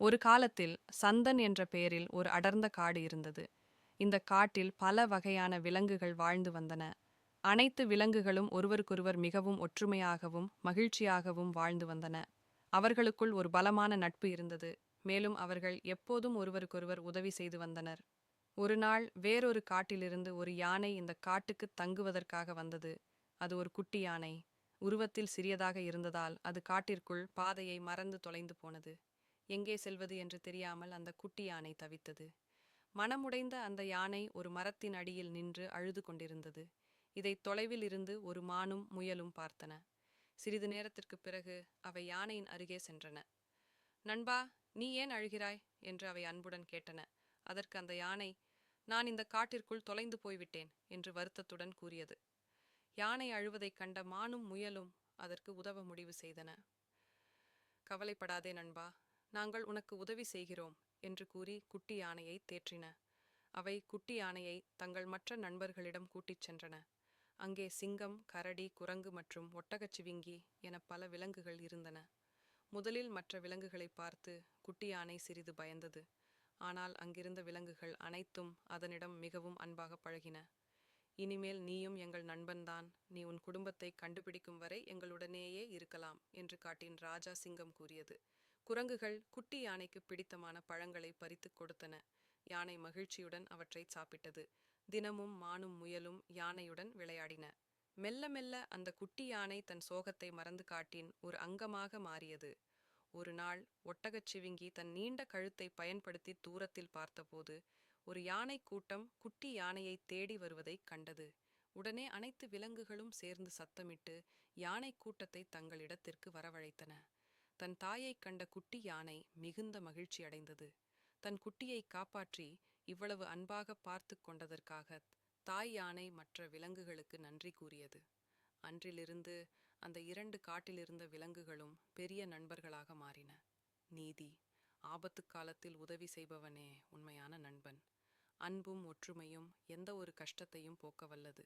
ஒரு காலத்தில் சந்தன் என்ற பெயரில் ஒரு அடர்ந்த காடு இருந்தது. இந்த காட்டில் பல வகையான விலங்குகள் வாழ்ந்து வந்தன. அனைத்து விலங்குகளும் ஒருவருக்கொருவர் மிகவும் ஒற்றுமையாகவும் மகிழ்ச்சியாகவும் வாழ்ந்து வந்தன. அவர்களுக்குள் ஒரு பலமான நட்பு இருந்தது. மேலும் அவர்கள் எப்போதும் ஒருவருக்கொருவர் உதவி செய்து வந்தனர். ஒரு நாள் வேறொரு காட்டிலிருந்து ஒரு யானை இந்த காட்டுக்கு தங்குவதற்காக வந்தது. அது ஒரு குட்டி யானை. உருவத்தில் சிறியதாக இருந்ததால் அது காட்டிற்குள் பாதையை மறந்து தொலைந்து போனது. எங்கே செல்வது என்று தெரியாமல் அந்த குட்டி யானை தவித்தது. மனமுடைந்த அந்த யானை ஒரு மரத்தின் அடியில் நின்று அழுது கொண்டிருந்தது. இதை தொலைவில் இருந்து ஒரு மானும் முயலும் பார்த்தன. சிறிது நேரத்திற்குப் பிறகு அவை யானையின் அருகே சென்றன. நண்பா, நீ ஏன் அழுகிறாய் என்று அவை அன்புடன் கேட்டன. அதற்கு அந்த யானை, நான் இந்த காட்டிற்குள் தொலைந்து போய்விட்டேன் என்று வருத்தத்துடன் கூறியது. யானை அழுவதைக் கண்ட மானும் முயலும் அதற்கு உதவ முடிவு செய்தன. கவலைப்படாதே நண்பா, நாங்கள் உனக்கு உதவி செய்கிறோம் என்று கூறி குட்டி யானையை தேற்றின. அவை குட்டி யானையை தங்கள் மற்ற நண்பர்களிடம் கூட்டிச் சென்றன. அங்கே சிங்கம், கரடி, குரங்கு மற்றும் ஒட்டகச்சிவிங்கி என பல விலங்குகள் இருந்தன. முதலில் மற்ற விலங்குகளை பார்த்து குட்டி யானை சிறிது பயந்தது. ஆனால் அங்கிருந்த விலங்குகள் அனைத்தும் அதனிடம் மிகவும் அன்பாக பழகின. இனிமேல் நீயும் எங்கள் நண்பன்தான். நீ உன் குடும்பத்தை கண்டுபிடிக்கும் வரை எங்களுடனேயே இருக்கலாம் என்று காட்டின் ராஜா சிங்கம் கூறியது. குரங்குகள் குட்டி யானைக்கு பிடித்தமான பழங்களை பறித்து கொடுத்தன. யானை மகிழ்ச்சியுடன் அவற்றை சாப்பிட்டது. தினமும் மானும் முயலும் யானையுடன் விளையாடின. மெல்ல மெல்ல அந்த குட்டி யானை தன் சோகத்தை மறந்து காட்டின் ஒரு அங்கமாக மாறியது. ஒரு நாள் ஒட்டகச்சிவிங்கி தன் நீண்ட கழுத்தை பயன்படுத்தி தூரத்தில் பார்த்தபோது ஒரு யானை கூட்டம் குட்டி யானையை தேடி வருவதை கண்டது. உடனே அனைத்து விலங்குகளும் சேர்ந்து சத்தமிட்டு யானை கூட்டத்தை தங்களிடத்திற்கு வரவழைத்தன. தன் தாயைக் கண்ட குட்டி யானை மிகுந்த மகிழ்ச்சி அடைந்தது. தன் குட்டியை காப்பாற்றி இவ்வளவு அன்பாக பார்த்து கொண்டதற்காக தாய் யானை மற்ற விலங்குகளுக்கு நன்றி கூறியது. அன்றிலிருந்து அந்த 2 காட்டிலிருந்த விலங்குகளும் பெரிய நண்பர்களாக மாறின. நீதி: ஆபத்து காலத்தில் உதவி செய்பவனே உண்மையான நண்பன். அன்பும் ஒற்றுமையும் எந்த ஒரு கஷ்டத்தையும் போக்க வல்லது.